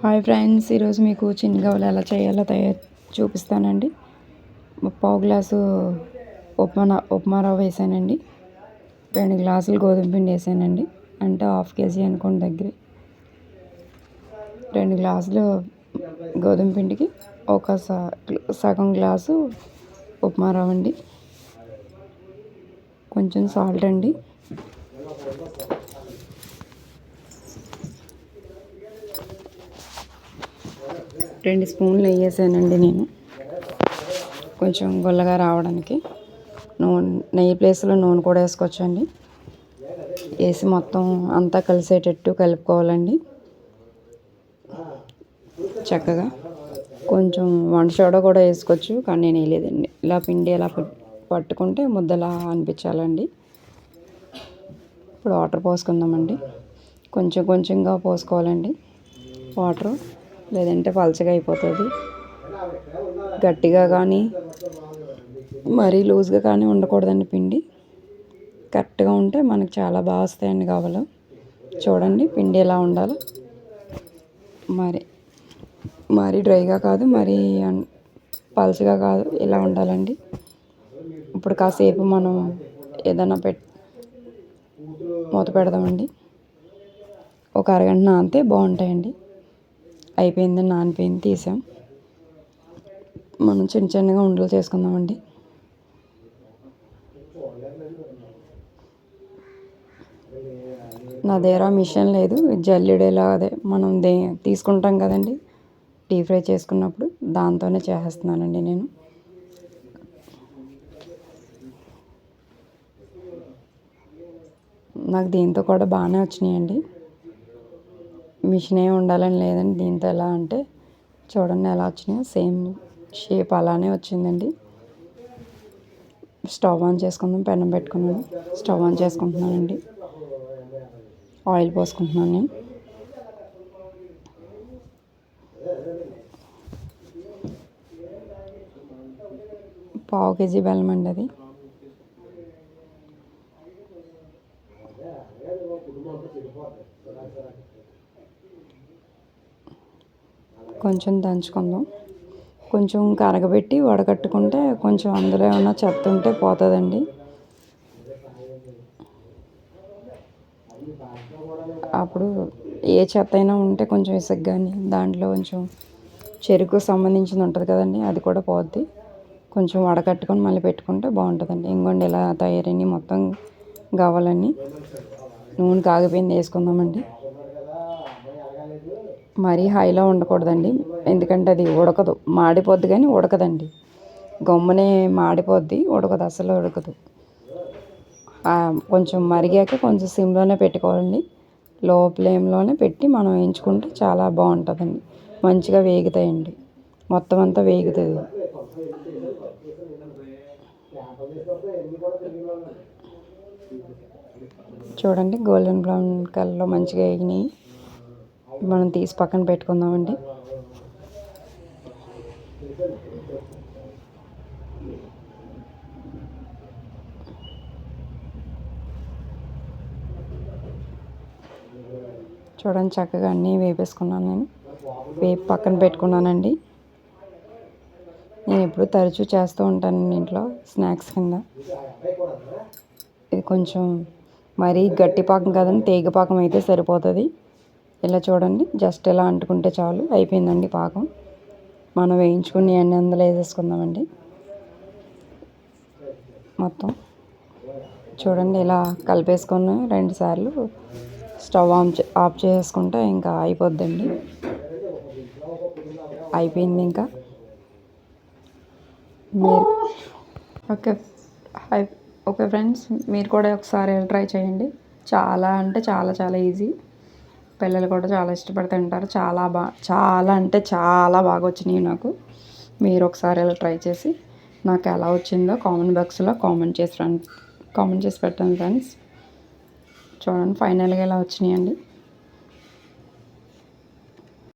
Hi friends, ఈరోజు మీకు చిన్న గవ్వలు ఎలా చేయాలో చూపిస్తానండి. పావు గ్లాసు ఉప్మా రవ్వ వేసానండి. 2 గ్లాసులు గోధుమ పిండి వేసానండి. అంటే హాఫ్ కేజీ అనుకోండి దగ్గర. 2 గ్లాసులు గోధుమ పిండికి ఒక సగం గ్లాసు ఉప్మా రవ్వ అండి. కొంచెం సాల్ట్ అండి. 2 స్పూన్లు నెయ్యి వేసానండి నేను, కొంచెం గుల్లగా రావడానికి. నెయ్యి ప్లేస్లో నూనె కూడా వేసుకోవచ్చండి. వేసి మొత్తం అంతా కలిసేటట్టు కలుపుకోవాలండి చక్కగా. కొంచెం వంట సోడా కూడా వేసుకోవచ్చు, కానీ నేను వేయలేదండి. ఇలా పిండి ఎలా పట్టుకుంటే ముద్దలా అనిపించాలండి. ఇప్పుడు వాటర్ పోసుకుందామండి. కొంచెం కొంచెంగా పోసుకోవాలండి వాటరు, లేదంటే పలచగా అయిపోతుంది. గట్టిగా కానీ మరీ లూజ్గా కానీ ఉండకూడదండి. పిండి కరెక్ట్గా ఉంటే మనకు చాలా బాగా వస్తాయండి గవ్వలు. చూడండి పిండి ఎలా ఉండాలో. మరీ డ్రైగా కాదు, మరీ పలచగా కాదు, ఇలా ఉండాలండి. ఇప్పుడు కాసేపు మనం ఏదైనా మూత పెడదామండి. ఒక అరగంట నానితే బాగుంటాయండి. అయిపోయింది, నానిపోయింది, తీసాం. మనం చిన్న చిన్నగా ఉండలు చేసుకుందామండి. నా దగ్గర మిషన్ లేదు, జల్లెడేలా అదే మనం తీసుకుంటాం కదండి డీప్ ఫ్రై చేసుకున్నప్పుడు, దాంతోనే చేసేస్తున్నానండి నేను. నాకు దీంతో కూడా బాగానే వచ్చినాయండి. మిషన్ ఏమి ఉండాలని లేదండి. దీంతో ఎలా అంటే చూడండి ఎలా వచ్చినాయో, సేమ్ షేప్ అలానే వచ్చిందండి. స్టవ్ ఆన్ చేసుకుందాం. పెనం పెట్టుకున్నాను, స్టవ్ ఆన్ చేసుకుంటున్నానండి. ఆయిల్ పోసుకుంటున్నాను నేను. పావు కేజీ బెల్లం అండి అది. కొంచెం దంచుకుందాం. కొంచెం కరగబెట్టి వడకట్టుకుంటే కొంచెం అందులో ఏమన్నా చెత్త ఉంటే పోతుందండి. అప్పుడు ఏ చెత్త అయినా ఉంటే కొంచెం ఇసుక కానీ దాంట్లో కొంచెం చెరుకు సంబంధించింది ఉంటుంది కదండి, అది కూడా పోద్ది. కొంచెం వడకట్టుకొని మళ్ళీ పెట్టుకుంటే బాగుంటుందండి. ఇంకోండి ఇలా తయారని మొత్తం గవ్వలన్నీ. నూనె కాగిపోయింది, వేసుకుందామండి. మరీ హైలో ఉండకూడదండి, ఎందుకంటే అది ఉడకదు, మాడిపోద్ది కానీ ఉడకదండి. గమ్మునే మాడిపోద్ది, ఉడకదు, అసలు ఉడకదు. కొంచెం మరిగాక కొంచెం సిమ్లోనే పెట్టుకోవాలండి. లో ఫ్లేమ్లోనే పెట్టి మనం వేయించుకుంటే చాలా బాగుంటుందండి. మంచిగా వేగుతాయండి, మొత్తం అంతా వేగుతుంది. చూడండి గోల్డెన్ బ్రౌన్ కలర్లో మంచిగా వేగినాయి. మనం తీసి పక్కన పెట్టుకుందామండి. చూడండి చక్కగా అన్నీ వేపేసుకున్నాను నేను. వేపు పక్కన పెట్టుకున్నానండి. నేను ఎప్పుడు తరచూ చేస్తూ ఉంటానండి ఇంట్లో స్నాక్స్ కింద. ఇది కొంచెం మరీ గట్టి పాకం కదండి, తీగ పాకం అయితే సరిపోతుంది. ఇలా చూడండి, జస్ట్ ఇలా అంటుకుంటే చాలు, అయిపోయిందండి పాకం. మనం వేయించుకుని అన్నీ అందులో వేసేసుకుందామండి మొత్తం. చూడండి ఇలా కలిపేసుకుని 2 సార్లు స్టవ్ ఆఫ్ చేసుకుంటే ఇంకా అయిపోద్దండి. అయిపోయింది ఇంకా. మీరు ఓకే ఫ్రెండ్స్, మీరు కూడా ఒకసారి ట్రై చేయండి. చాలా అంటే చాలా చాలా ఈజీ. పిల్లలు కూడా చాలా ఇష్టపడి తింటారు. చాలా అంటే చాలా బాగా వచ్చినాయి నాకు. మీరు ఒకసారి ఇలా ట్రై చేసి నాకు ఎలా వచ్చిందో కామెంట్ బాక్స్లో కామెంట్ చేసి పెట్టండి ఫ్రెండ్స్. చూడండి ఫైనల్గా ఇలా వచ్చినాయండి.